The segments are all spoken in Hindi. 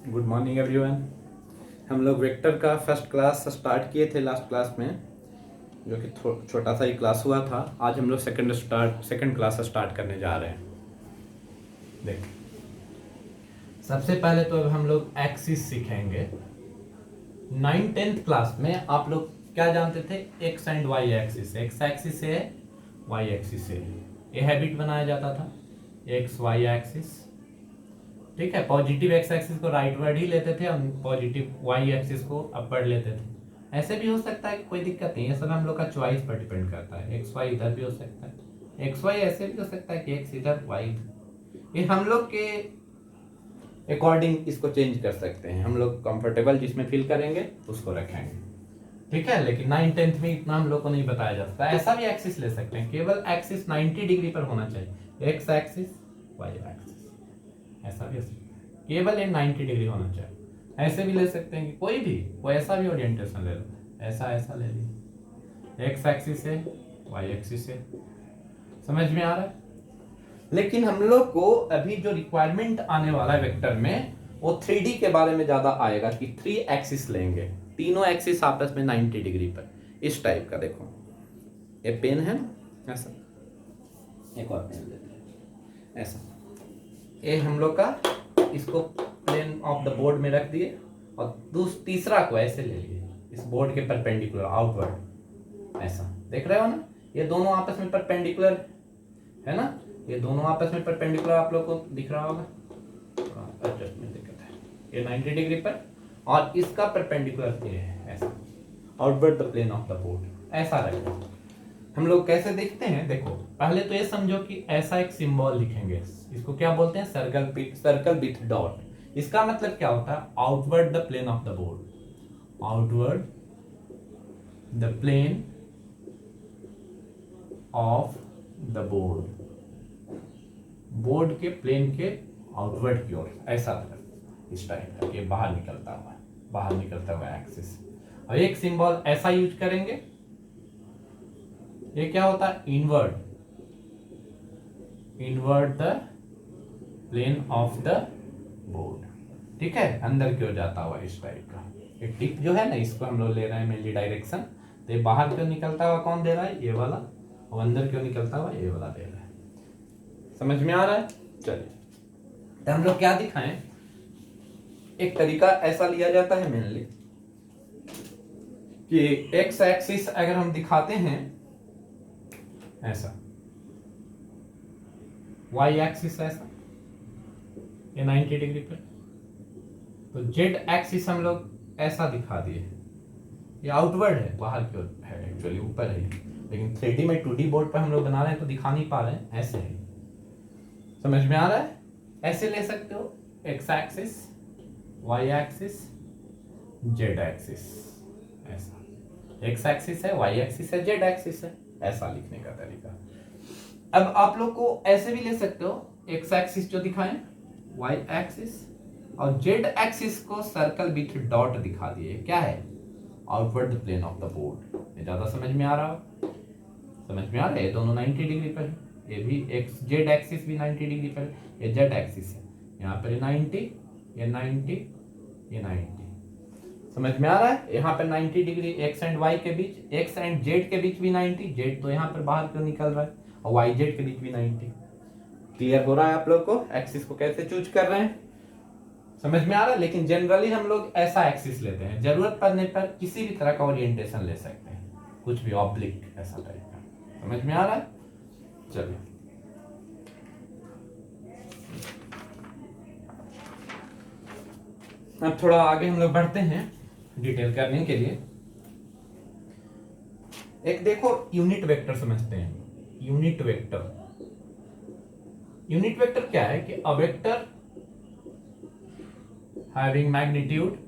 Good morning everyone. हम लोग वेक्टर का फर्स्ट क्लास स्टार्ट किए थे लास्ट क्लास में, जो कि छोटा सा ही क्लास हुआ था। आज हम लोग सेकंड क्लास स्टार्ट करने जा रहे हैं। देख, सबसे पहले तो अब हम लोग एक्सिस सीखेंगे। 9th-10th क्लास में आप लोग क्या जानते थे? X and Y axis. X axis है, वाई एक्सिस है। ये हैबिट बनाया जाता था, एक्स वाई एक्सिस। ठीक है, पॉजिटिव एक्स एक्सिस को राइट वर्ड ही लेते थे, हम पॉजिटिव वाई एक्सिस को अपवर्ड लेते थे। ऐसे भी हो सकता है कि कोई दिक्कत नहीं है, सब हम लोग का चॉइस पर डिपेंड करता है। एक्स वाई इधर भी हो सकता है, एक्स वाई ऐसे भी हो सकता है कि एक्स इधर वाई इधर। ये हम लोग के अकॉर्डिंग इसको चेंज कर सकते हैं। हम लोग कंफर्टेबल जिसमें फील करेंगे उसको रखेंगे। ठीक है, लेकिन 9th-10th में इतना हम लोग को नहीं बताया जा सकता। ऐसा भी एक्सिस ले सकते हैं, केवल एक्सिस 90 डिग्री पर होना चाहिए। एक्स एक्सिस, वाई एक्सिस, ऐसा भी हो सकता है। केवल ये 90 डिग्री होना चाहिए। ऐसे भी ले सकते हैं कि कोई ऐसा भी ओरिएंटेशन ले लो, ऐसा ऐसा ले लीजिए। एक्स एक्सिस है, वाई एक्सिस है। समझ में आ रहा है? लेकिन हम लोग को अभी जो रिक्वायरमेंट आने वाला है वेक्टर में, वो 3D के बारे में ज्यादा आएगा कि 3 एक्सिस लेंगे, तीनों एक्सिस आपस में 90 डिग्री पर। इस टाइप का देखो, ये पेन है ना, ऐसा एक और पेन लेते हैं, ऐसा। ये हम लोग का, इसको प्लेन ऑफ द बोर्ड में रख दिए और तीसरा को ऐसे ले लिए, इस बोर्ड के परपेंडिकुलर आउटवर्ड, ऐसा। देख रहे हो ना, ये दोनों आपस में परपेंडिकुलर है ना, ये दोनों आपस में परपेंडिकुलर आप लोग को दिख रहा होगा। एडजस्टमेंट दिक्कत है। ये 90 डिग्री पर और इसका परपेंडिकुलर ये है, ऐसा। Outward the plane of the board, ऐसा रहेगा। हम लोग कैसे देखते हैं? देखो, पहले तो ये समझो कि ऐसा एक सिंबल लिखेंगे, इसको क्या बोलते हैं? Circle with dot. इसका मतलब क्या होता है? Outward the plane of the board, outward the plane of the board, board के प्लेन के आउटवर्ड की ओर, ऐसा इस टाइप का, ये बाहर निकलता हुआ एक्सिस। और एक सिंबल ऐसा यूज करेंगे, ये क्या होता है? Inward the plane of the board. ठीक है, अंदर की ओर जाता हुआ इस टाइप का। ये टिप जो है ना, इसको हम लोग ले रहे हैं मेनली डायरेक्शन। तो ये बाहर क्यों निकलता हुआ कौन दे रहा है? ये वाला। और अंदर क्यों निकलता हुआ? ये वाला दे रहा है। समझ में आ रहा है? चलिए, तो हम लोग क्या दिखाएं? एक तरीका ऐसा लिया जाता है मेनली कि एक्स एक्सिस अगर हम दिखाते हैं ऐसा, वाई एक्सिस ऐसा, ये 90 डिग्री पर, तो जेड एक्सिस हम लोग ऐसा दिखा दिए। ये आउटवर्ड है, बाहर की ओर है, एक्चुअली ऊपर है, लेकिन 3D में 2D बोर्ड पर हम लोग बना रहे हैं तो दिखा नहीं पा रहे हैं, ऐसे है। समझ में आ रहा है? ऐसे ले सकते हो, X axis, Y axis, Z axis, ऐसा। एक्स एक्सिस है, वाई एक्सिस है, जेड एक्सिस है, ऐसा लिखने का तरीका। अब आप लोग को ऐसे भी ले सकते हो, एक्स एक्सिस जो दिखाएं, वाई एक्सिस, और जेड एक्सिस को सर्कल विथ डॉट दिखा दिए। क्या है? Outward plane of the board. ये ज्यादा समझ में आ रहा है? समझ में आ रहा है? ये दोनों 90 डिग्री पर है, ये भी एक्स जेड एक्सिस भी 90 डिग्री पर है, ये जेड एक्सिस है, यहाँ पर 90, ये 90, ये 90। समझ में आ रहा है? यहाँ पर 90 डिग्री एक्स एंड वाई के बीच, एक्स एंड जेड के बीच भी 90, जेड तो यहाँ पर बाहर क्यों निकल रहा है, और वाई जेड के बीच भी 90। क्लियर हो रहा है आप लोग को एक्सिस को कैसे चूज कर रहे हैं? समझ में आ रहा है? लेकिन जनरली हम लोग ऐसा एक्सिस लेते हैं, जरूरत पड़ने पर किसी भी तरह का ओरिएंटेशन ले सकते हैं, कुछ भी ऑब्लिक ऐसा टाइप का। समझ में आ रहा है? चलिए, अब थोड़ा आगे हम लोग बढ़ते हैं डिटेल करने के लिए। एक देखो, यूनिट वेक्टर समझते हैं। यूनिट वेक्टर क्या है? कि अ वेक्टर हैविंग मैग्नीट्यूड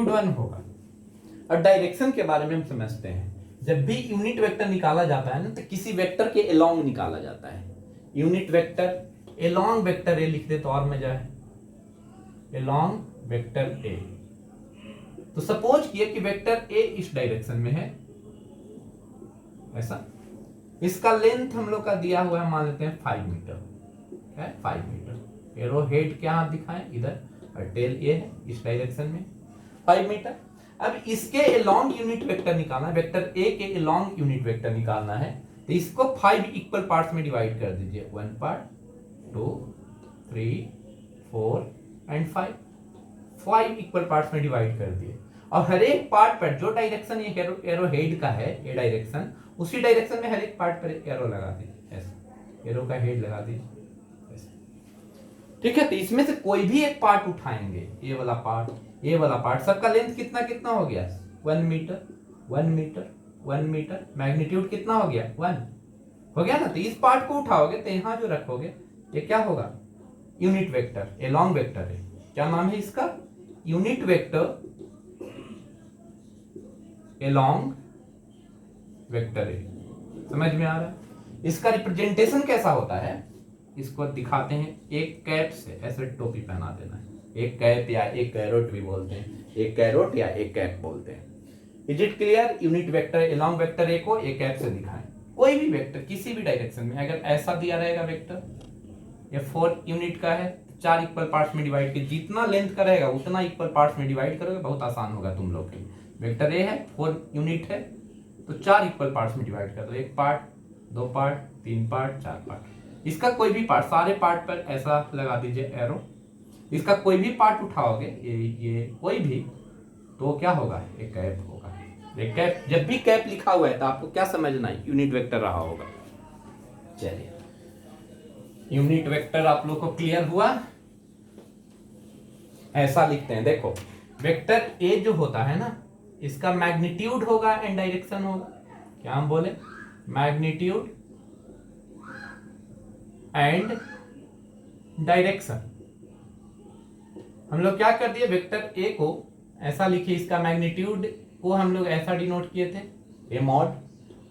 1 होगा। और डायरेक्शन के बारे में हम समझते हैं, जब भी यूनिट वेक्टर निकाला जाता है ना, तो किसी वेक्टर के अलोंग निकाला जाता है। Unit vector along vector A लिख दे तो और मजा है, अलोंग वेक्टर ए। तो सपोज किया कि वेक्टर ए इस डायरेक्शन में है, ऐसा, इसका लेंथ हम लोग का दिया हुआ है, मान लेते हैं 5 मीटर, क्या है 5 मीटर। एरो हेड क्या हाथ दिखाएं इधर, और टेल ये है इस डायरेक्शन में 5 मीटर। अब इसके एलॉन्ग यूनिट वेक्टर निकालना है, वेक्टर ए के एलॉन्ग यूनिट वेक्टर निकालना है, तो इसको 5 इक्वल पार्ट्स में डिवाइड कर दीजिए, 1 पार्ट, 2, 3, 4 एंड 5 इक्वल पार्ट्स में डिवाइड कर दिए। और हर एक पार्ट पर जो डायरेक्शन ये एरो हेड का है, ये डायरेक्शन, उसी डायरेक्शन में हर एक पार्ट पर एरो लगा दीजिए, ऐसे एरो का हेड लगा दीजिए ऐसे। ठीक है, तो इसमें से कोई भी एक पार्ट उठाएंगे, ये वाला पार्ट, ये वाला पार्ट, सबका लेंथ कितना कितना हो गया, 1 मीटर 1 मीटर 1 मीटर, मैग्नीट्यूड कितना हो गया 1 हो गया ना। तो इस पार्ट को उठाओगे तो यहां जो रखोगे ये क्या होगा, यूनिट वेक्टर, एलॉन्ग वेक्टर है। क्या नाम है इसका, यूनिट वेक्टर एलॉन्ग वेक्टर है। समझ में आ रहा है। इसका रिप्रेजेंटेशन कैसा होता है, इसको दिखाते हैं, एक कैप से ऐसे टोपी पहना देना है, एक कैप या एक कैरोट भी बोलते हैं, एक कैरोट या एक कैप बोलते हैं। Is it clear. Unit vector along vector A को एक कैप से दिखाएं, कोई भी वेक्टर किसी भी डायरेक्शन में, अगर ऐसा दिया रहेगा वेक्टर, ये 4 यूनिट का है, 4 इक्वल पार्ट्स में डिवाइड के, जितना लेंथ का रहेगा उतना इक्वल पार्ट्स में डिवाइड करोगे, बहुत आसान होगा तुम लोग के। वेक्टर ए है, 4 यूनिट है, तो 4 इक्वल पार्ट्स में डिवाइड कर दो, 1 पार्ट, 2 पार्ट, 3 पार्ट, 4 पार्ट। इसका कोई भी पार्ट, सारे पार्ट पर ऐसा लगा दीजिए एरो। इसका कोई भी पार्ट उठाओगे, ये कोई भी, तो क्या होगा, एक कैप होगा। एक कैप, जब भी कैप लिखा हुआ है तो आपको क्या समझना है, यूनिट वेक्टर रहा होगा। चलिए, यूनिट वेक्टर आप लोग को क्लियर हुआ। ऐसा लिखते हैं, देखो वेक्टर ए जो होता है ना, इसका मैग्नीट्यूड होगा एंड डायरेक्शन होगा। क्या हम बोले, मैग्नीट्यूड एंड डायरेक्शन। हम लोग क्या कर दिए, वेक्टर ए को ऐसा लिखे, इसका मैग्नीट्यूड को हम लोग ऐसा डिनोट किए थे, ए मॉड,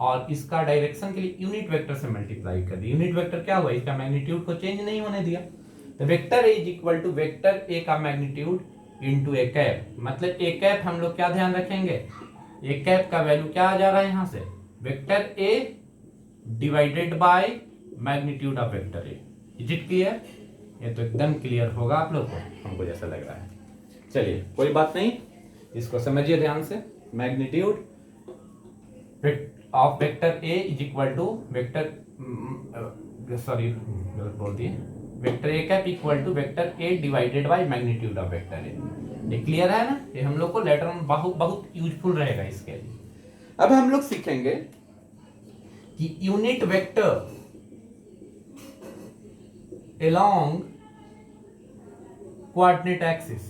और इसका डायरेक्शन के लिए यूनिट वेक्टर से मल्टीप्लाई कर दिया। यूनिट वेक्टर क्या हुआ, इसका मैग्नीट्यूड को चेंज नहीं होने दिया, तो vector A is equal to vector A का मैग्नीट्यूड इंटू ए कैप। मतलब ए कैप हम लोग क्या ध्यान रखेंगे, ए कैप का वैल्यू क्या आ जा रहा है यहां से, vector A divided by magnitude of vector A. Is it clear. ये तो एकदम क्लियर होगा आप लोग को, हमको जैसा लग रहा है। चलिए कोई बात नहीं, इसको समझिए ध्यान से। Magnitude of vector A is equal to vector, sorry गलत बोल दिए, vector A cap equal to vector A divided by magnitude of vector A. ये क्लियर है ना, ये हम लोग को लेटर में बहुत बहुत यूजफुल रहेगा इसके लिए। अब हम लोग सीखेंगे कि unit vector along coordinate axis,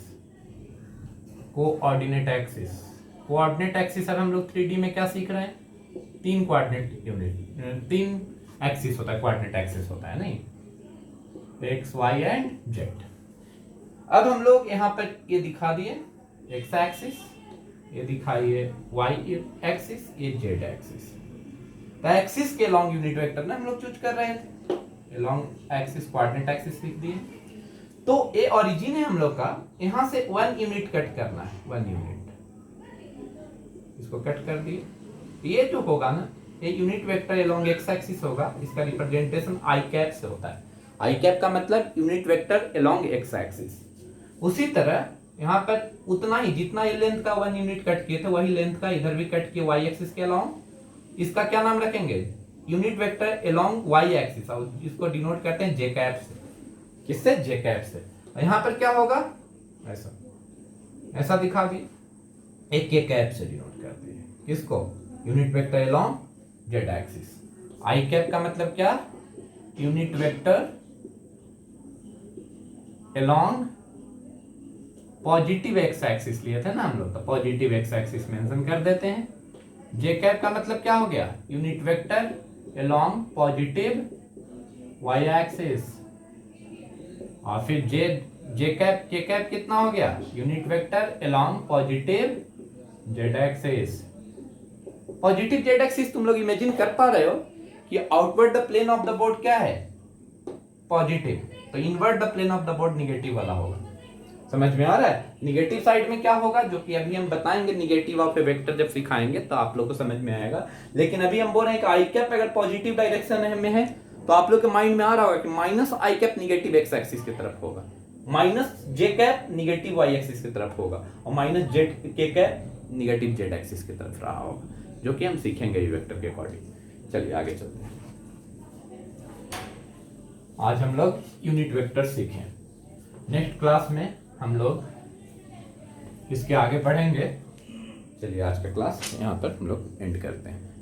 coordinate axis, coordinate axis. अब हम लोग 3D में क्या सीख रहे हैं, 3 कोऑर्डिनेट यूनिट, 3 एक्सिस होता है, कोऑर्डिनेट एक्सिस होता है नहीं, एक्स वाई एंड जेड। अब हम लोग यहाँ पर ये दिखा दिए एक्स एक्सिस, ये दिखाइए वाई एक्सिस, ये जेड एक्सिस। तो एक्सिस के लॉन्ग यूनिट वेक्टर ना हम लोग चूज कर रहे थे, लॉन्ग एक्सिस कोऑर्डिनेट एक्सिस लिख दिए। तो ए ओरिजिन है हम लोग का, यहां से 1 यूनिट कट करना है, 1 यूनिट, इसको कट कर दिए। ये जो होगा ना, ये unit vector along x axis होगा, इसका रिप्रेजेंटेशन आई कैप से होता है। आई कैप का मतलब unit vector along x axis. उसी तरह यहाँ पर उतना ही, जितना ये लेंथ का 1 यूनिट कट किए थे, वही लेंथ का इधर भी कट किए वाई एक्सिस के अलोंग। इसका क्या नाम रखेंगे, unit vector along Y axis, और इसको डिनोट करते हैं जे कैप से। किससे, जे कैप से। यहाँ पर क्या होगा, ऐसा ऐसा दिखा दिए, एक के कैप से डिनोट कर दिए किसको, unit vector along Z axis. I cap का मतलब क्या, unit vector along positive X axis लिए थे ना हम लोग, तो पॉजिटिव एक्स एक्सिस मेंशन कर देते हैं। जे कैप का मतलब क्या हो गया, unit vector along positive Y axis. और फिर जे कैप, के कैप कितना हो गया, unit vector along positive Z axis. Positive Z axis तुम लोग इमेजिन कर पा रहे हो कि outward the plane of the board क्या है, पॉजिटिव, तो inward the plane of the board negative वाला होगा। समझ में आ रहा है? निगेटिव साइड में क्या होगा, जो कि अभी हम बताएंगे, निगेटिव ऑफ ए वेक्टर जब सिखाएंगे तो आप लोग को समझ में आएगा। लेकिन अभी हम बोल रहे हैं कि आई कैप अगर पॉजिटिव डायरेक्शन में है तो आप लोग के माइंड में आ रहा होगा कि माइनस आई कैप निगेटिव एक्स एक्सिस की तरफ होगा, माइनस जे कैप निगेटिव वाई एक्सिस की तरफ होगा, और माइनस जेड के कैप निगेटिव जेड एक्सिस की तरफ रहा होगा, जो कि हम सीखेंगे वेक्टर के अकॉर्डिंग। चलिए आगे चलते हैं। आज हम लोग यूनिट वेक्टर सीखें। नेक्स्ट क्लास में हम लोग इसके आगे बढ़ेंगे। चलिए आज का क्लास यहाँ पर हम लोग एंड करते हैं।